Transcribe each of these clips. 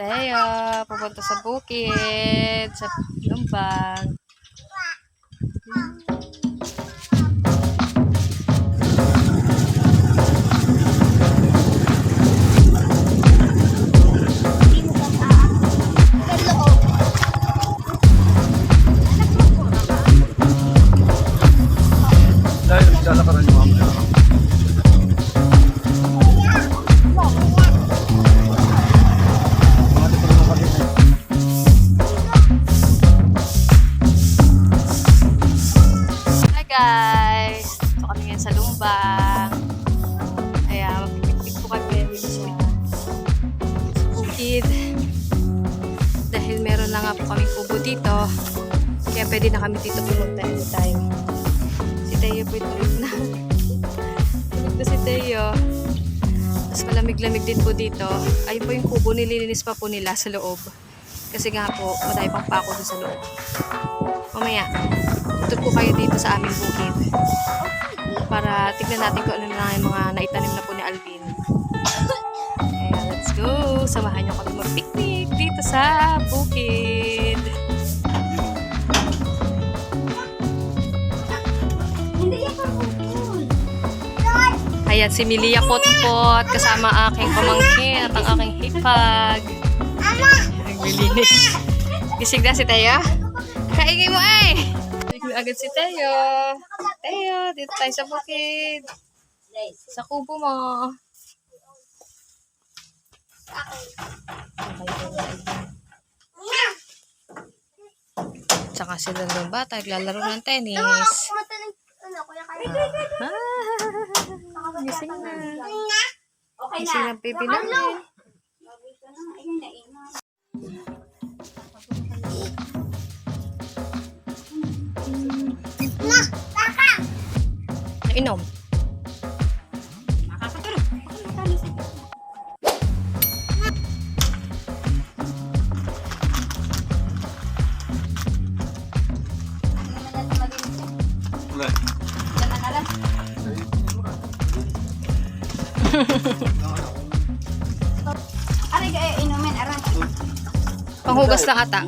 Teo, pupunta sa bukid, sa Lumbang. Dahil naglalakaran yung mga Hi guys! Ito kami ngayon sa Lumbang. Ayan, magpipikpik po kami dito sa bukid. Dahil meron na nga po kaming kubo dito. Kaya pwede na kami dito pumunta anytime. Si Teo po tulog na. Tulog na si Teo. Tapos malamig-lamig din po dito. Ayun po yung kubo, nililinis pa po nila sa loob. Kasi nga po, madami pang pako doon sa loob. Mamaya, tutog po kayo dito sa aming bukid. Para tignan natin kung ano na yung mga naitanim na po ni Alvin. Kaya let's go! Samahan nyo kami mag-picnic dito sa bukid. Ayan, si Milia Potpot kasama aking pamangkin at ang aking hipag. Naglilinis. Gising na si Teo. Kaingin mo ay! Gising na agad si Teo. Teo, dito tayo sa bukid. Sa kubo mo. Tsaka sila ng bata, naglalaro ng tennis. Gising na. Gising na baby namin. Nainom. Aray ka inumin, aray. Panghugas lang ata.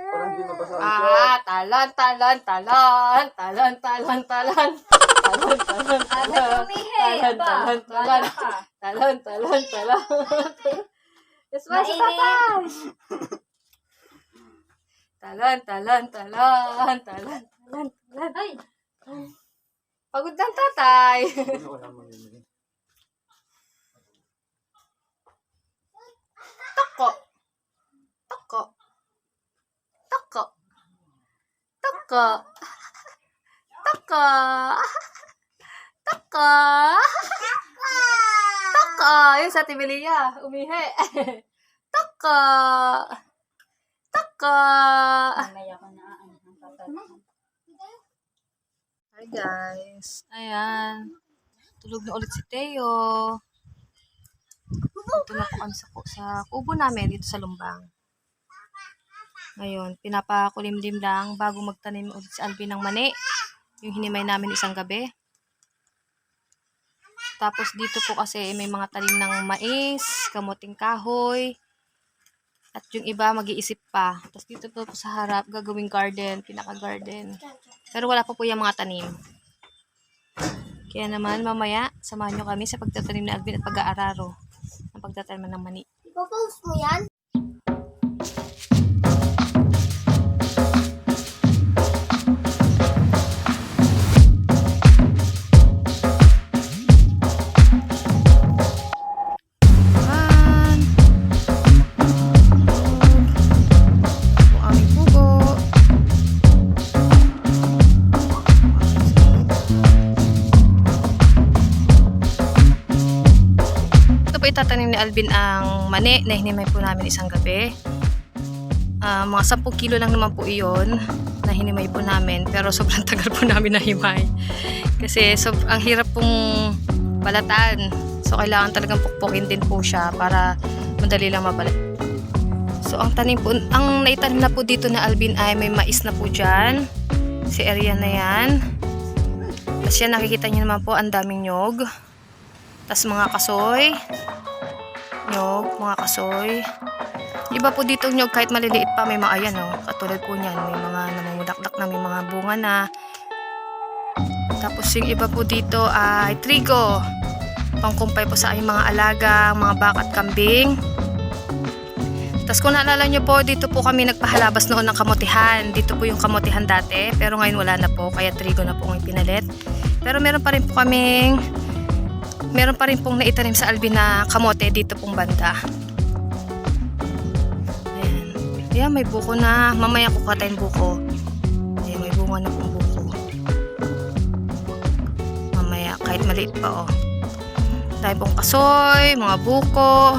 Parang hindi mabasa ang Talon, talon, talon. Talon, talon, talon. Talon, talon, talon. Talon, talon, talon. Talon, talon, talon. Yes, sa tatay. Talon, talon, talon. Talon, talon, talon. Pagod ng tatay. Toko. Toko. Toko. Toko. Toko. Toko. Toko. Yung sa Tibelia. Umihi. Toko. Toko. Hi guys. Ayan. Tulog na ulit si Teo. Dito na po kami sa kubo namin dito sa Lumbang. Ngayon, pinapakulimlim lang bago magtanim ulit si Alvin ng mani. Yung hinimay namin isang gabi. Tapos dito po kasi may mga talim ng mais, kamuting kahoy, at yung iba mag-iisip pa. Tapos dito po sa harap gagawing garden, pinaka-garden. Pero wala pa po yung mga tanim. Kaya naman mamaya samahan nyo kami sa pagtatanim ni Alvin at pag-aararo ng pagtatanim ng mani. Ipopost mo yan? Ayan. Ang aming pugo. Ito po itatanim ni Alvin ang mani na hinimay po namin isang gabi. Mga 10 kilo lang naman po iyon na hinimay po namin, pero sobrang tagal po namin nahimay kasi ang hirap pong balatan, so kailangan talagang pukpukin din po siya para madali lang mabalat. So ang tanim po, ang naitanim na po dito na Alvin ay may mais na po dyan, si area na yan. Tapos yan, nakikita nyo naman po ang daming nyog, tapos mga kasoy, nyog, mga kasoy. Iba po dito nyog, kahit maliliit pa, may mga ayan, oh, katulad po niyan, may mga namumudakdak na, may mga bunga na. Tapos yung iba po dito ay trigo, pangkumpay po sa aming mga alaga, mga baka at kambing. Tapos kung naalala nyo po, dito po kami nagpahalabas noon ng kamutihan. Dito po yung kamutihan dati, pero ngayon wala na po, kaya trigo na po ang pinalit. Pero meron pa rin pong naitanim sa Alvin na kamote dito pong banda. Ayan, may buko na. Mamaya kukuha tayong buko. Ayan, may bunga na pong buko. Mamaya, kahit maliit pa, oh. Dahil pong kasoy, mga buko.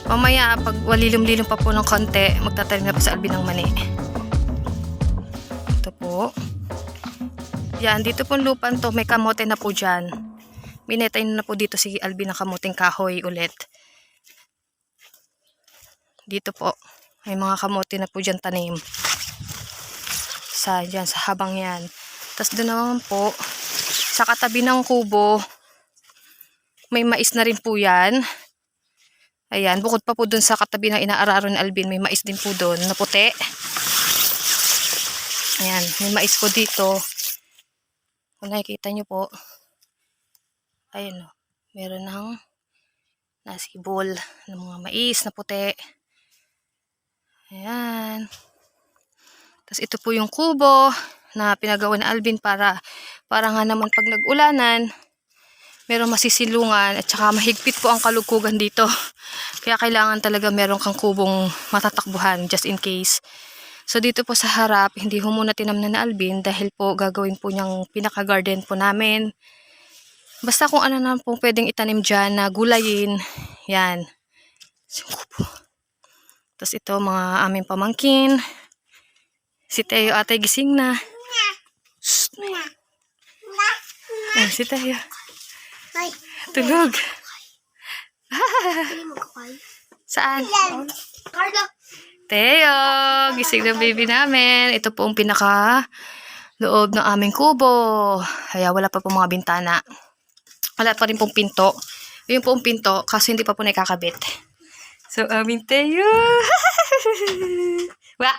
Mamaya, pag walilom-lilom pa po ng konti, magtatanim na po sa Alvin ng mani. Ito po. Yan, dito pong lupan to, may kamote na po dyan. Minetay na po dito si Alvin ng kamuting kahoy ulit. Dito po. May mga kamote na po dyan tanim. Dyan, sa habang yan. Tapos doon naman po, sa katabi ng kubo, may mais na rin po yan. Ayan, bukod pa po doon sa katabi ng inaararo ni Alvin, may mais din po doon, na puti. Ayan, may mais po dito. Kung nakikita nyo po, ayan o, meron ng nasibol ng mga mais na puti. Ayan. Tapos ito po yung kubo na pinagawa ni Alvin para nga naman pag nag-ulanan, merong masisilungan at saka mahigpit po ang kalugkugan dito. Kaya kailangan talaga meron kang kubong matatakbuhan just in case. So dito po sa harap, hindi ho muna tinamnan na Alvin dahil po gagawin po niyang pinaka-garden po namin. Basta kung ano naman po pwedeng itanim dyan na gulayin. Yan. Yung kubo. Tapos ito mga aming pamangkin. Si Teo ate gising na. Shhh. Ay, si Teo. Tulog. Saan? Carlo. Teo, gising ng baby namin. Ito po ang pinaka loob ng aming kubo. Kaya wala pa po mga bintana. Wala pa rin pong pinto. Yung pong pinto kasi hindi pa po nakakabit. So, aming Teo. Wa.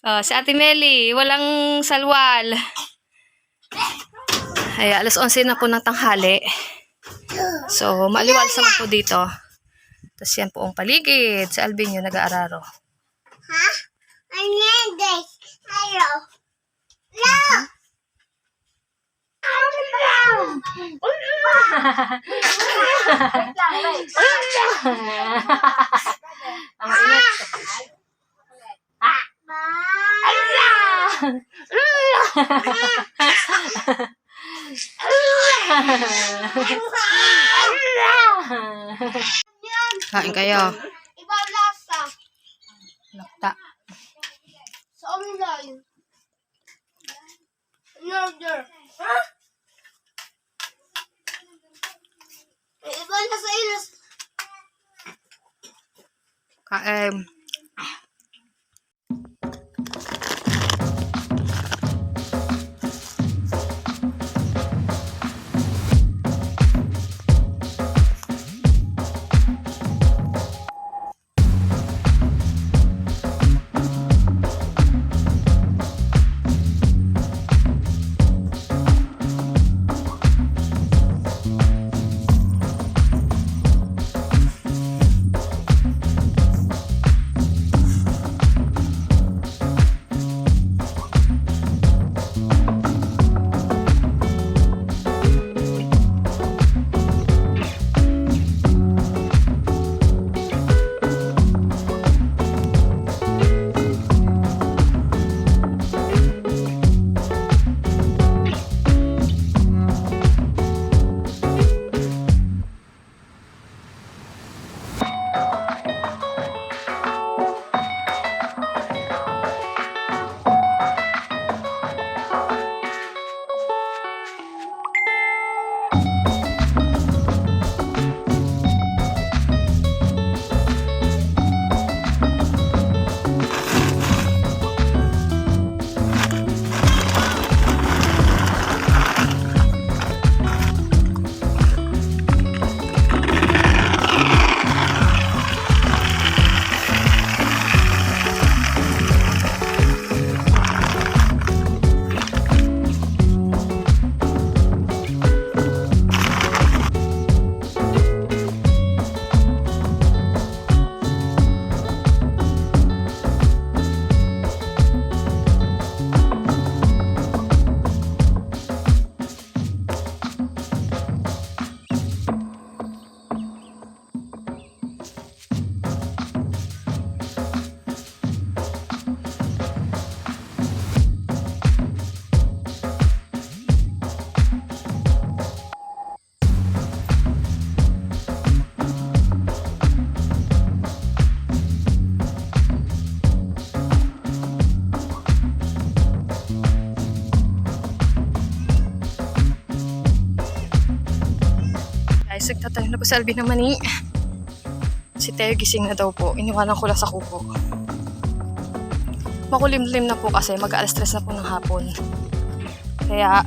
Oh, si Ate Meli, walang salwal. Ay, alas 11 na po ng tanghali. So, maliwalas naman po dito. Tapos yan po ang paligid. Si Alvin yung nag-aararo. Ha? I need this. Hello. No. Wait lang, wait. Ang init. Kain kayo. Iba ang lasa. Lakta. Sa online. Another. Ha? Iba na sa ilas. Kain. Guys, nagtatayo na po si Alvin ng mani. Si Teo gising na daw po. Iniwanan ko lang sa kubo. Makulimlim na po kasi mag-alas 3 na po ng hapon. Kaya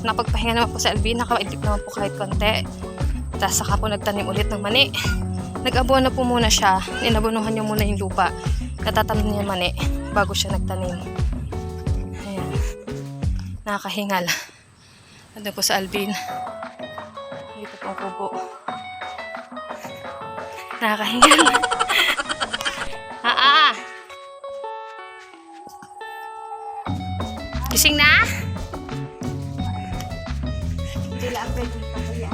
napagpahinga naman po si Alvin. Nakaidlip naman po kahit konti. Tapos saka po nagtanim ulit ng mani. Nag-abono na po muna siya. Inabonohan niya muna yung lupa. Natatanim niya mani bago siya nagtanim. Ayan. Nakakahingal. Nandun po si Alvin. Dito po ang kubo. Nakakahingal. Gising na? Hindi lang pwede papaya.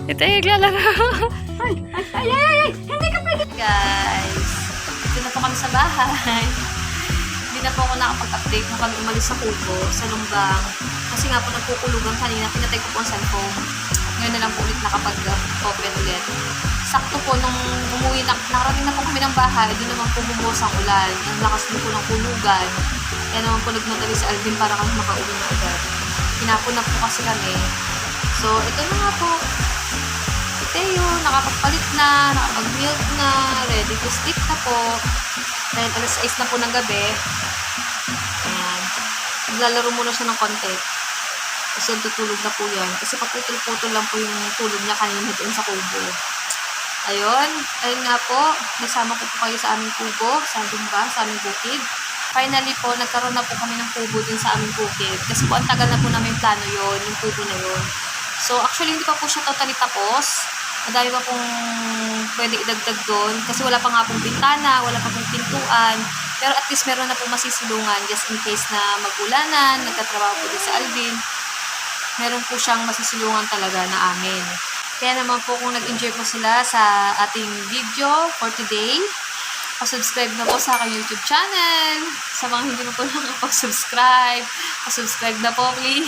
Ito yung naglalaro. Ay! Hindi ka pwede! Guys, dito na po kami sa bahay. Hindi na po ako nakapag-update nung kami umalis sa kubo, sa Lumbang. Kasi nga po nagkukulugan kanina, pinatay ko po ang cellphone. Ngayon na lang po ulit nakapag-open ulit. Sakto po nung umuwi na, nakarating na po kami ng bahay, doon naman po bumuhos ang ulan. Ang lakas din po ng kulugan. Kaya naman po nagmadali si Alvin para kami makauwi na agad. Hinapon na po kasi kami. So, ito na nga po. Si Teo, nakapagpalit na, nakapag-milk na, ready to sleep na po. Dahil alas 6 na po ng gabi. Ayan. Naglalaro muna siya ng konti. Kasi tutulog na po yan. Kasi paputol-putol lang po yung tulog niya kanina doon sa kubo. Ayun. Ayun nga po. Nagsama po kayo sa aming kubo. Sa Dumba, sa aming bukid. Finally po, nagkaroon na po kami ng kubo din sa aming bukid. Kasi po, ang tagal na po namin plano yon, yung kubo na yon. So, actually, hindi pa po siya totally tapos. Madami pa pong pwede idagdag doon. Kasi wala pa nga pong bintana, wala pa pong pintuan. Pero at least meron na po masisilungan just in case na mag-ulanan, nagtatrabaho po din sa Alvin. meron po siyang masisilungan talaga na amin. Kaya naman po kung nag-enjoy po sila sa ating video for today, pa-subscribe na po sa aking YouTube channel. Sa mga hindi mo po nakapag-subscribe, pa-subscribe na po please.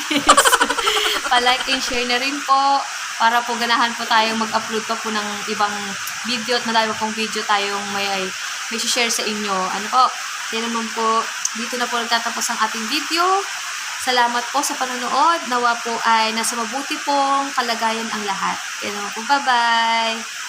Pa-like and share na rin po para po ganahan po tayong mag-upload pa po ng ibang video at marami pong video tayong may share sa inyo. Ano po? Yan naman po, dito na po nagtatapos ang ating video. Salamat po sa panonood. Nawa po ay nasa mabuti pong kalagayan ang lahat. Yan naman po. Bye-bye!